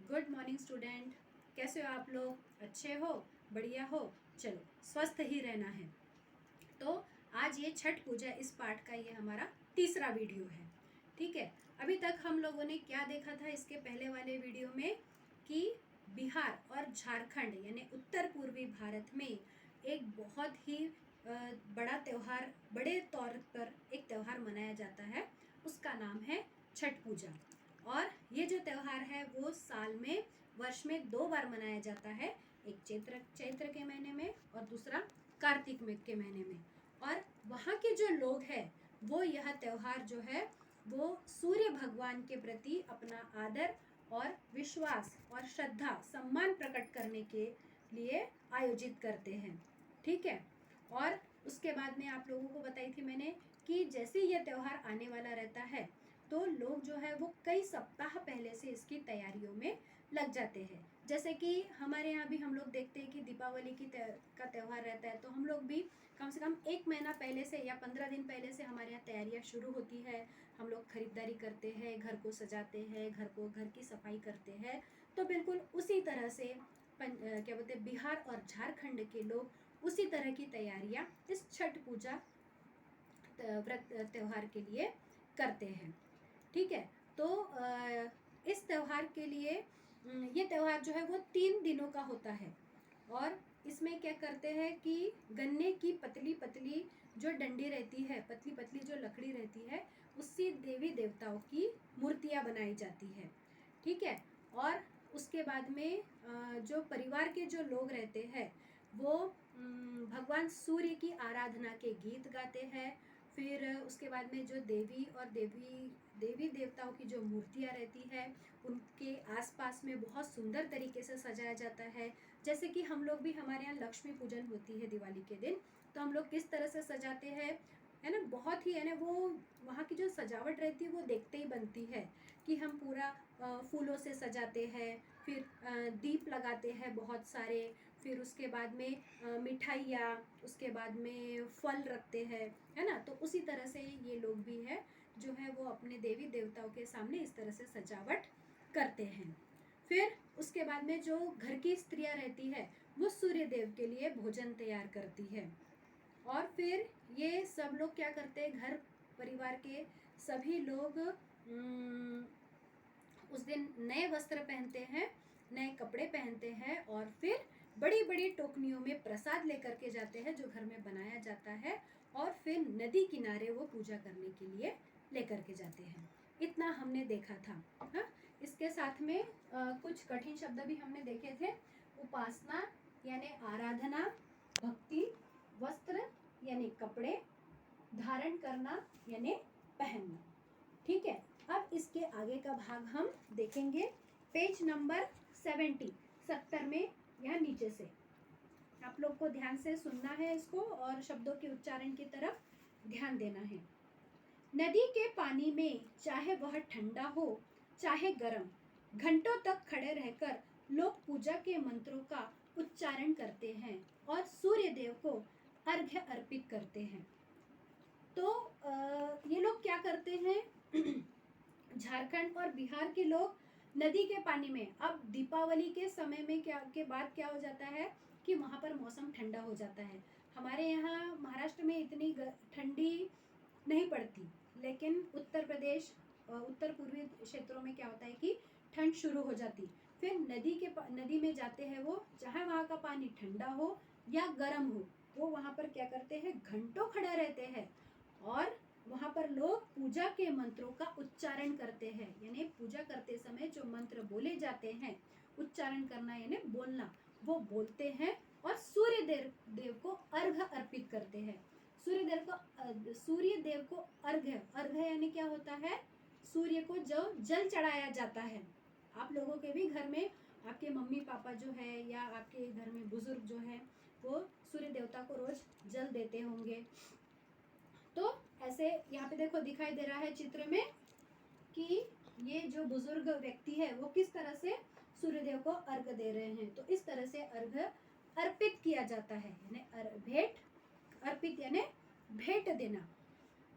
Good morning student. कैसे हो आप लोग? अच्छे हो? बढ़िया हो? चलो, स्वस्थ ही रहना है। तो आज ये छठ पूजा इस पाठ का ये हमारा तीसरा वीडियो है। ठीक है। अभी तक हम लोगों ने क्या देखा था इसके पहले वाले वीडियो में कि बिहार और झारखंड यानी उत्तर पूर्वी भारत में एक बहुत ही बड़ा त्यौहार, बड़े तौर पर एक त्यौहार मनाया जाता है। उसका नाम है छठ पूजा। और ये जो त्यौहार है वो साल में, वर्ष में 2 बार मनाया जाता है। एक चैत्र चैत्र के महीने में और दूसरा कार्तिक में के महीने में। और वहाँ के जो लोग हैं वो यह त्यौहार जो है वो सूर्य भगवान के प्रति अपना आदर और विश्वास और श्रद्धा सम्मान प्रकट करने के लिए आयोजित करते हैं। ठीक है। और उसके बाद में आप लोगों को बताई थी मैंने कि जैसे यह त्यौहार आने वाला रहता है तो लोग जो है वो कई सप्ताह पहले से इसकी तैयारियों में लग जाते हैं। जैसे कि हमारे यहाँ भी हम लोग देखते हैं कि दीपावली का त्यौहार रहता है तो हम लोग भी कम से कम 1 महीना पहले से या 15 दिन पहले से हमारे यहाँ तैयारियाँ शुरू होती है। हम लोग खरीदारी करते हैं, घर को सजाते हैं, घर की सफाई करते हैं। तो बिल्कुल उसी तरह से क्या बोलते हैं, बिहार और झारखंड के लोग उसी तरह की तैयारियाँ इस छठ पूजा व्रत त्यौहार के लिए करते हैं। ठीक है। तो इस त्यौहार के लिए ये त्यौहार जो है वो 3 दिनों का होता है। और इसमें क्या करते हैं कि गन्ने की पतली पतली जो डंडी रहती है, पतली पतली जो लकड़ी रहती है, उससे देवी देवताओं की मूर्तियाँ बनाई जाती है। ठीक है। और उसके बाद में जो परिवार के जो लोग रहते हैं वो भगवान सूर्य की आराधना के गीत गाते हैं। फिर उसके बाद में जो देवी देवताओं की जो मूर्तियाँ रहती है उनके आसपास में बहुत सुंदर तरीके से सजाया जाता है। जैसे कि हम लोग भी, हमारे यहाँ लक्ष्मी पूजन होती है दिवाली के दिन, तो हम लोग किस तरह से सजाते हैं, है ना। बहुत ही, है ना, वो वहाँ की जो सजावट रहती है वो देखते ही बनती है कि हम पूरा फूलों से सजाते हैं। फिर दीप लगाते हैं बहुत सारे। फिर उसके बाद में मिठाइयाँ, उसके बाद में फल रखते हैं, है ना। तो उसी तरह से ये लोग भी है जो है वो अपने देवी देवताओं के सामने इस तरह से सजावट करते हैं। फिर उसके बाद में जो घर की स्त्रियां रहती है वो सूर्य देव के लिए भोजन तैयार करती है। और फिर ये सब लोग क्या करते हैं, घर परिवार के सभी लोग उस दिन नए वस्त्र पहनते हैं, नए कपड़े पहनते हैं और फिर बड़ी बड़ी टोकनियों में प्रसाद लेकर के जाते हैं जो घर में बनाया जाता है। और फिर नदी किनारे वो पूजा करने के लिए लेकर के जाते हैं। इतना हमने देखा था। हाँ, इसके साथ में कुछ कठिन शब्द भी हमने देखे थे। उपासना यानी आराधना, भक्ति, वस्त्र यानी कपड़े, धारण करना यानी पहनना। ठीक है। अब इसके आगे का भाग हम देखेंगे पेज नंबर 70 में, यहाँ नीचे से। आप लोग को ध्यान से सुनना है इसको और शब्दों के उच्चारण की तरफ ध्यान देना है। नदी के पानी में चाहे वह ठंडा हो चाहे गर्म, घंटों तक खड़े रहकर लोग पूजा के मंत्रों का उच्चारण करते हैं और सूर्य देव को अर्घ्य अर्पित करते हैं। तो ये लोग क्या करते हैं झारखंड और बिहार के लोग नदी के पानी में, अब दीपावली के समय में के बाद क्या हो जाता है कि वहाँ पर मौसम ठंडा हो जाता है। हमारे यहाँ महाराष्ट्र में इतनी ठंडी नहीं पड़ती, लेकिन उत्तर प्रदेश, उत्तर पूर्वी क्षेत्रों में क्या होता है कि ठंड शुरू हो जाती। फिर नदी में जाते हैं वो, चाहे वहाँ का पानी ठंडा हो या गर्म हो, वो वहाँ पर क्या करते हैं, घंटों खड़े रहते हैं और वहाँ पर लोग पूजा के मंत्रों का उच्चारण करते हैं। यानी पूजा करते समय जो मंत्र बोले जाते हैं, उच्चारण करना यानी बोलना, वो बोलते हैं और सूर्य देव को अर्घ्य अर्पित करते हैं। सूर्य देव को अर्घ्य, अर्घ्य यानी क्या होता है, सूर्य को जो जल चढ़ाया जाता है। आप लोगों के भी घर में आपके मम्मी पापा जो है या आपके घर में बुजुर्ग जो है वो सूर्य देवता को रोज जल देते होंगे। तो ऐसे यहाँ पे देखो दिखाई दे रहा है चित्र में कि ये जो बुजुर्ग व्यक्ति है वो किस तरह से सूर्यदेव को अर्घ्य दे रहे हैं। तो इस तरह से अर्घ्य अर्पित किया जाता है, यानी भेंट, अर्पित यानी भेंट देना।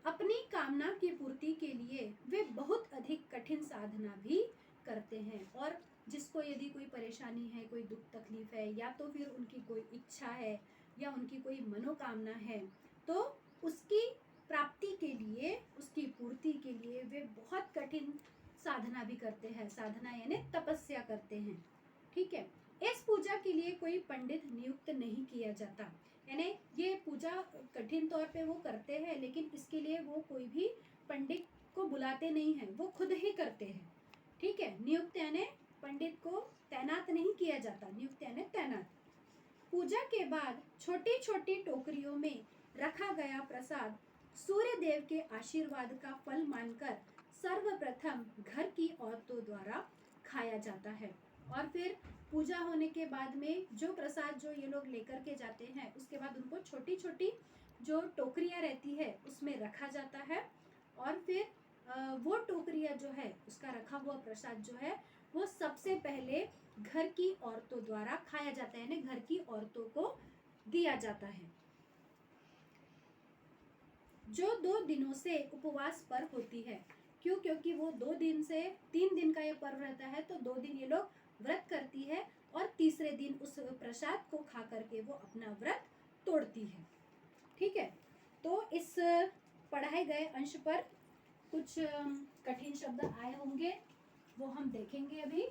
अपनी कामना की पूर्ति के लिए वे बहुत अधिक कठिन साधना भी करते हैं। और जिसको यदि कोई परेशानी है, कोई दुख तकलीफ है, या तो फिर उनकी कोई इच्छा है या उनकी कोई मनोकामना है, तो उसकी प्राप्ति के लिए, उसकी पूर्ति के लिए वे बहुत कठिन साधना भी करते हैं। साधना यानी तपस्या करते हैं। ठीक है। इस पूजा के लिए कोई पंडित नियुक्त नहीं किया जाता, यानी ये पूजा कठिन तौर पे वो करते हैं, लेकिन इसके लिए वो कोई भी पंडित को बुलाते नहीं हैं, वो खुद ही करते हैं। ठीक है। नियुक्त यानी पंडित को तैनात नहीं किया जाता, नियुक्त यानी तैनात। पूजा के बाद छोटी छोटी टोकरियों में रखा गया प्रसाद सूर्य देव के आशीर्वाद का फल मानकर सर्वप्रथम घर की औरतों द्वारा खाया जाता है। और फिर पूजा होने के बाद में जो प्रसाद जो ये लोग लेकर के जाते हैं, उसके बाद उनको छोटी छोटी जो टोकरियाँ रहती है उसमें रखा जाता है। और फिर वो टोकरियाँ जो है, उसका रखा हुआ प्रसाद जो है, वो सबसे पहले घर की औरतों द्वारा खाया जाता है, यानी घर की औरतों को दिया जाता है, जो 2 दिनों से उपवास पर होती है। क्यों? क्योंकि वो 2 दिन से 3 दिन का ये पर्व रहता है, तो 2 दिन ये लोग व्रत करती है और तीसरे दिन उस प्रसाद को खा करके वो अपना व्रत तोड़ती है। ठीक है। तो इस पढ़ाए गए अंश पर कुछ कठिन शब्द आए होंगे, वो हम देखेंगे अभी।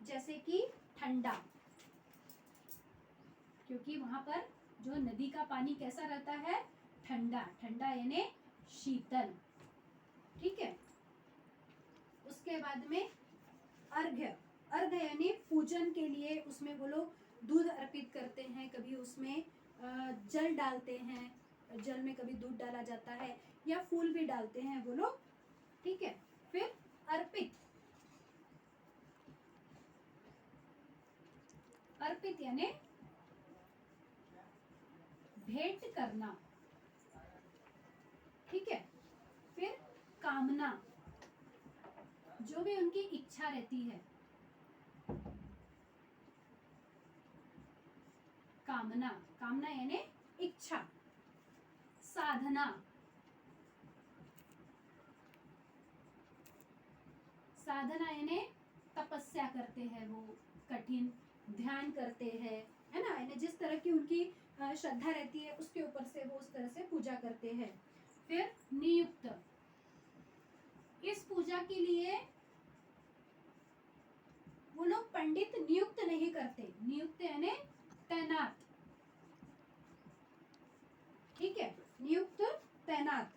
जैसे कि ठंडा, क्योंकि वहां पर जो नदी का पानी कैसा रहता है? ठंडा। ठंडा यानी शीतल। ठीक है। उसके बाद में अर्घ्य। अर्घ्य यानी पूजन के लिए उसमें वो लोग दूध अर्पित करते हैं, कभी उसमें जल डालते हैं, जल में कभी दूध डाला जाता है, या फूल भी डालते हैं वो लोग। ठीक है। फिर अर्पित। अर्पित यानी भेंट करना। ठीक है। फिर कामना, जो भी उनकी इच्छा रहती है। कामना, कामना यानी इच्छा। साधना, साधना यानी तपस्या करते हैं वो, कठिन ध्यान करते हैं, है ना, यानी जिस तरह की उनकी श्रद्धा रहती है उसके ऊपर से वो उस तरह से पूजा करते हैं। फिर नियुक्त, इस पूजा के लिए वो लोग पंडित नियुक्त नहीं करते, नियुक्त यानी तैनात। ठीक है। नियुक्त, तैनात।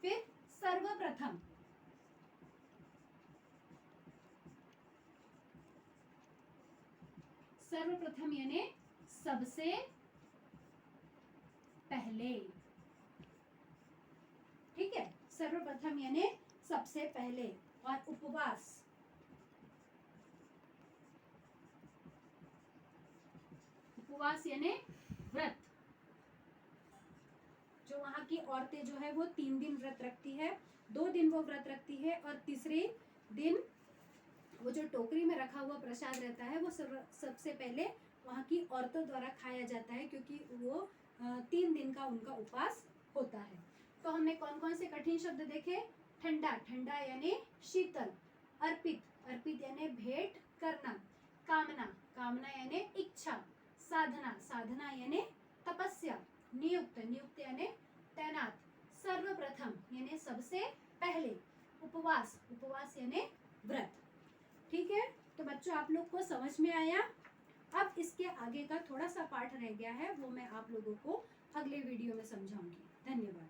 फिर सर्वप्रथम, सर्वप्रथम यानी सबसे पहले। ठीक है। सर्वप्रथम यानी सबसे पहले। और उपवास, उपवास यानी व्रत। जो वहां की औरतें जो है वो 3 दिन व्रत रखती है, 2 दिन वो व्रत रखती है, और तीसरे दिन वो जो टोकरी में रखा हुआ प्रसाद रहता है वो सबसे पहले वहाँ की औरतों द्वारा खाया जाता है, क्योंकि वो 3 दिन का उनका उपवास होता है। तो हमने कौन कौन से कठिन शब्द देखे? ठंडा, ठंडा यानी शीतल। अर्पित, अर्पित यानी भेंट करना। कामना, कामना यानी इच्छा। साधना, साधना यानी तपस्या। नियुक्त, नियुक्त यानी तैनात। सर्वप्रथम यानी सबसे पहले। उपवास, उपवास यानी व्रत। ठीक है। तो बच्चों, आप लोग को समझ में आया? अब इसके आगे का थोड़ा सा पार्ट रह गया है, वो मैं आप लोगों को अगले वीडियो में समझाऊंगी। धन्यवाद।